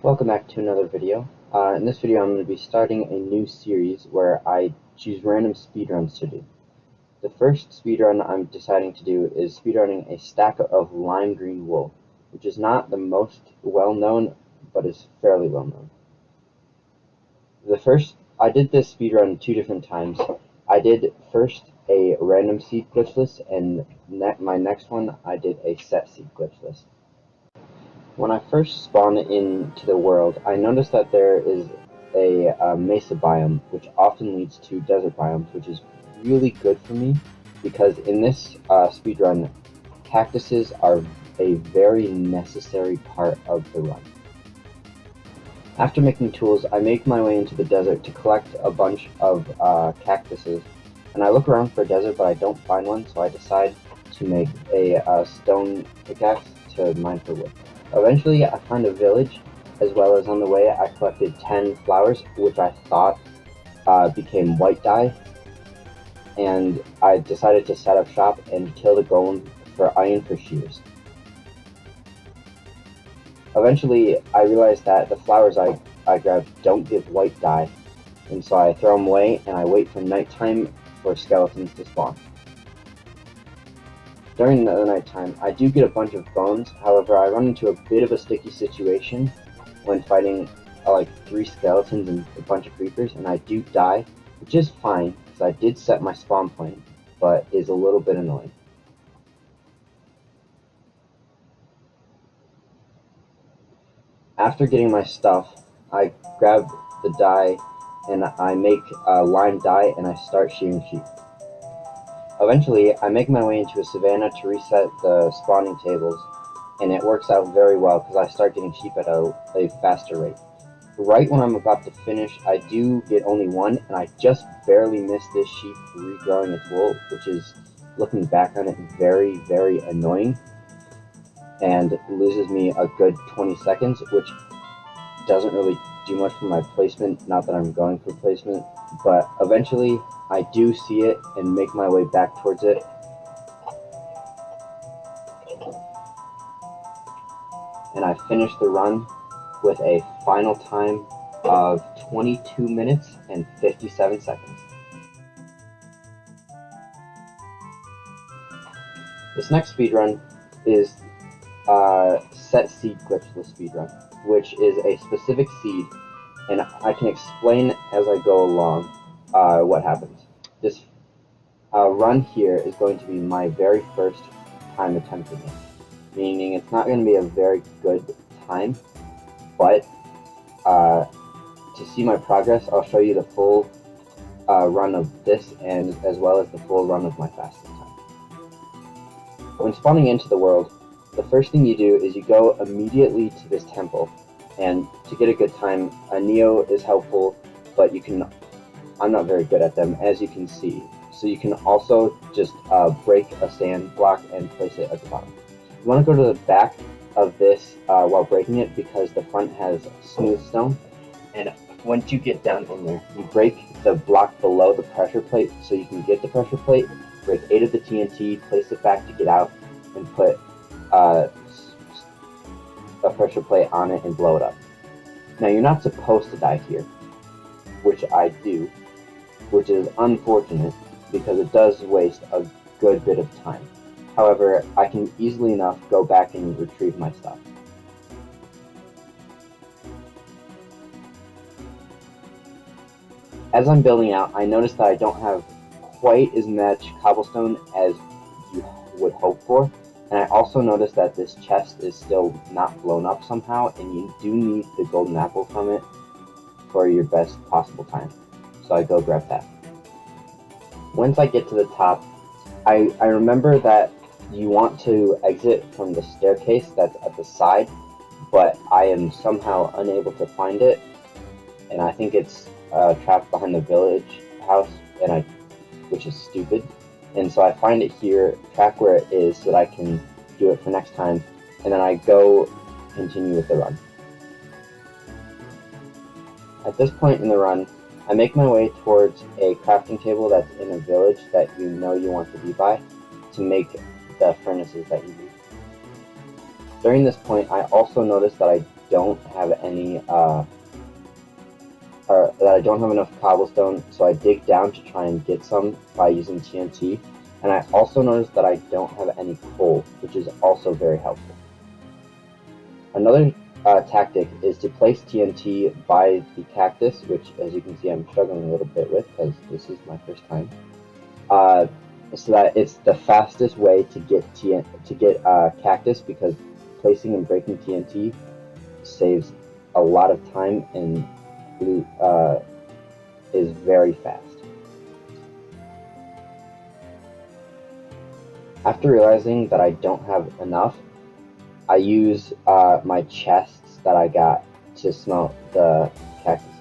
Welcome back to another video. In this video I'm going to be starting a new series where I choose random speedruns to do. The first speedrun I'm deciding to do is speedrunning a stack of lime green wool, which is not the most well known, but is fairly well known. I did this speedrun 2 different times. I did first a random seed glitchless, and my next one I did a set seed glitchless. When I first spawned into the world, I noticed that there is a mesa biome, which often leads to desert biomes, which is really good for me, because in this speedrun, cactuses are a very necessary part of the run. After making tools, I make my way into the desert to collect a bunch of cactuses, and I look around for a desert, but I don't find one, so I decide to make a stone pickaxe to mine for wood. Eventually, I find a village, as well as on the way I collected 10 flowers, which I thought became white dye, and I decided to set up shop and kill the golem for iron for shears. Eventually, I realized that the flowers I grabbed don't give white dye, and so I throw them away and I wait for nighttime for skeletons to spawn. During the nighttime, I do get a bunch of bones. However, I run into a bit of a sticky situation when fighting like 3 skeletons and a bunch of creepers, and I do die, which is fine because I did set my spawn point, but is a little bit annoying. After getting my stuff, I grab the dye and I make lime dye and I start shearing sheep. Eventually, I make my way into a savanna to reset the spawning tables, and it works out very well because I start getting sheep at a faster rate. Right when I'm about to finish, I do get only one, and I just barely miss this sheep regrowing its wool, which is, looking back on it, very, very annoying, and loses me a good 20 seconds, which doesn't really do much for my placement, not that I'm going for placement, but eventually I do see it and make my way back towards it. And I finish the run with a final time of 22 minutes and 57 seconds. This next speedrun is set seed glitchless speedrun, which is a specific seed, and I can explain as I go along what happens. This run here is going to be my very first time attempting it, meaning it's not going to be a very good time, but to see my progress, I'll show you the full run of this, and as well as the full run of my fastest time. When spawning into the world, the first thing you do is you go immediately to this temple, and to get a good time, a Neo is helpful, but I'm not very good at them, as you can see. So you can also just break a sand block and place it at the bottom. You want to go to the back of this while breaking it, because the front has smooth stone, and once you get down in there, you break the block below the pressure plate so you can get the pressure plate, break 8 of the TNT, place it back to get out, and put a pressure plate on it and blow it up. Now, you're not supposed to die here, which I do, which is unfortunate because it does waste a good bit of time. However, I can easily enough go back and retrieve my stuff. As I'm building out, I notice that I don't have quite as much cobblestone as you would hope for, and I also notice that this chest is still not blown up somehow, and you do need the golden apple from it for your best possible time. So I go grab that. Once I get to the top, I remember that you want to exit from the staircase that's at the side, but I am somehow unable to find it, and I think it's trapped behind the village house, which is stupid. And so I find it here, track where it is, so that I can do it for next time, and then I go continue with the run. At this point in the run, I make my way towards a crafting table that's in a village that you know you want to be by to make the furnaces that you need. During this point, I also noticed that I don't have any or that I don't have enough cobblestone, so I dig down to try and get some by using TNT. And I also noticed that I don't have any coal, which is also very helpful. Another tactic is to place TNT by the cactus, which, as you can see, I'm struggling a little bit with because this is my first time. So that it's the fastest way to get cactus, because placing and breaking TNT saves a lot of time and is very fast. After realizing that I don't have enough, I use my chests that I got to smelt the cactuses.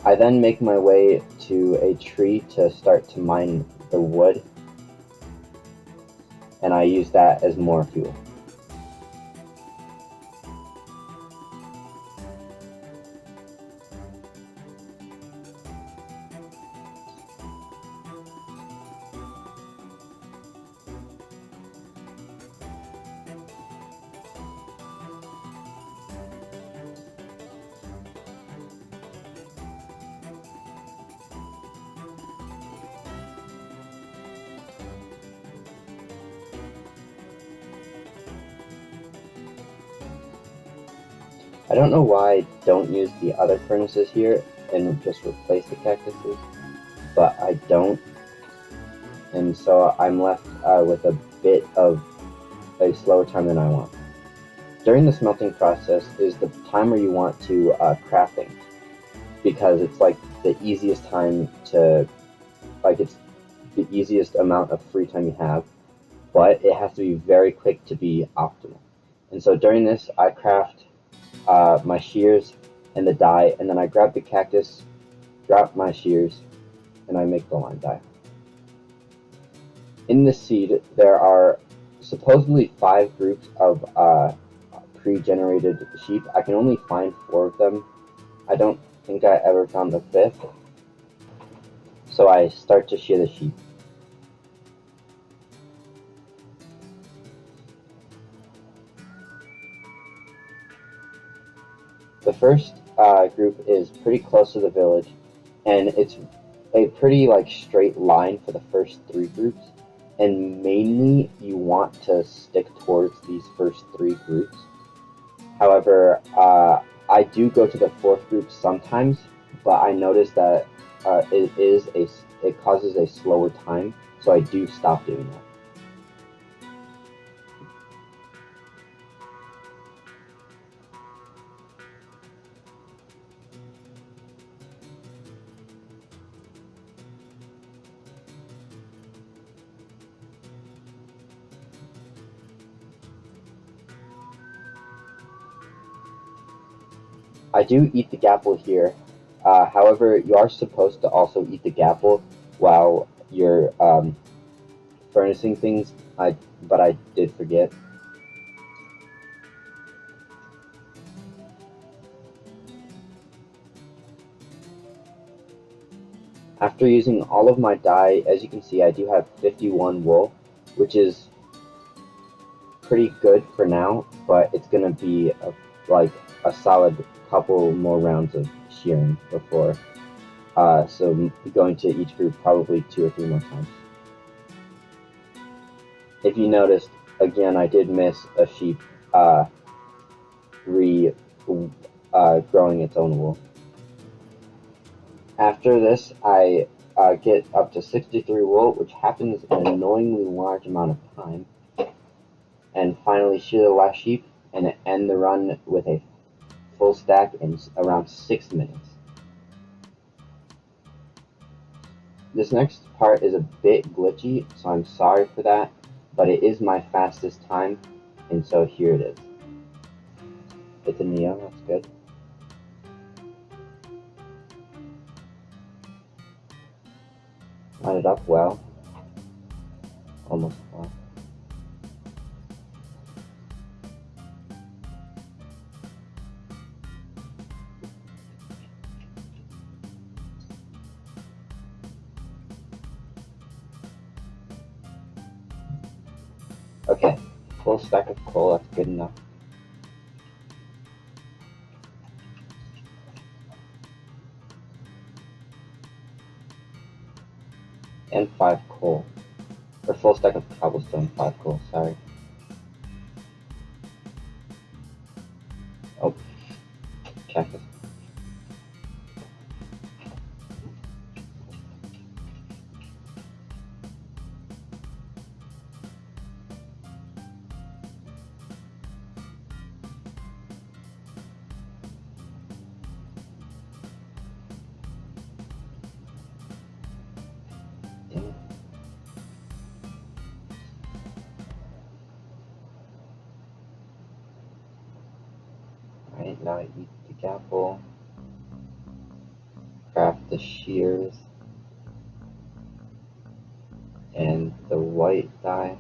I then make my way to a tree to start to mine the wood, and I use that as more fuel. I don't know why I don't use the other furnaces here and just replace the cactuses, but I don't, and so I'm left with a bit of a slower time than I want. During the smelting process is the time where you want to craft things, because it's like the easiest time to, it's the easiest amount of free time you have, but it has to be very quick to be optimal. And so during this, I craft my shears and the dye, and then I grab the cactus, drop my shears, and I make the lime dye. In this seed, there are supposedly 5 groups of pre-generated sheep. I can only find 4 of them. I don't think I ever found the 5th. So I start to shear the sheep. The first group is pretty close to the village, and it's a pretty straight line for the first 3 groups, and mainly you want to stick towards these first 3 groups. However, I do go to the 4th group sometimes, but I notice that it causes a slower time, so I do stop doing that. I do eat the gapple here. However, you are supposed to also eat the gapple while you're furnacing things, but I did forget. After using all of my dye, as you can see, I do have 51 wool, which is pretty good for now, but it's going to be a solid couple more rounds of shearing before, so going to each group probably 2 or 3 more times. If you noticed, again, I did miss a sheep growing its own wool. After this, I get up to 63 wool, which happens in an annoyingly large amount of time, and finally shear the last sheep and end the run with a full stack in around 6 minutes. This next part is a bit glitchy, so I'm sorry for that, but it is my fastest time, and so here it is. It's a Neo, that's good. Line it up well. Almost well. Okay, full stack of coal, that's good enough. And 5 coal. Or full stack of cobblestone, 5 coal, sorry. Oh, cactus. Damn it. Alright, now I eat the apple. Craft the shears. And the white dye.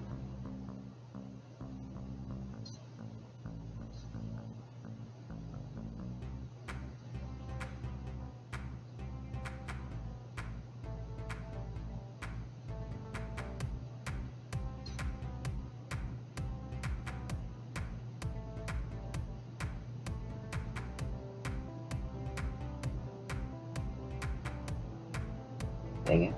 Dang it.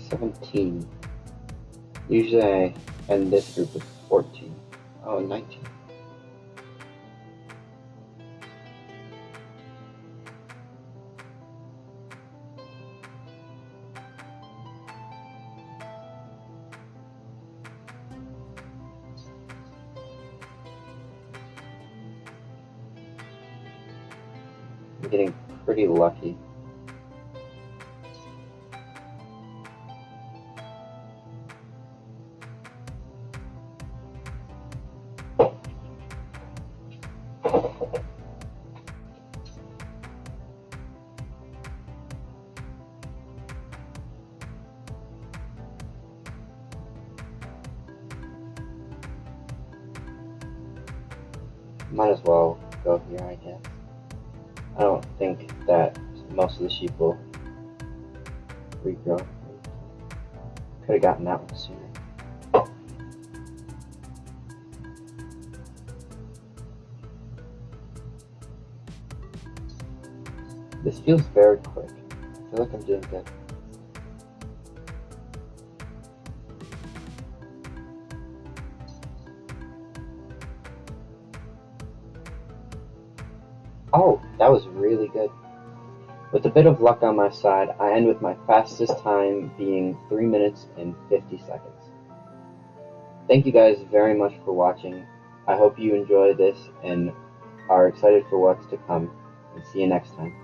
$17. Usually I end this group with 14. Oh, 19. I'm getting pretty lucky. Might as well go here, I guess. I don't think that most of the sheep will regrow. Could have gotten that one sooner. This feels very quick. I feel like I'm doing good. Oh, that was really good. With a bit of luck on my side, I end with my fastest time being 3 minutes and 50 seconds. Thank you guys very much for watching. I hope you enjoy this and are excited for what's to come, and see you next time.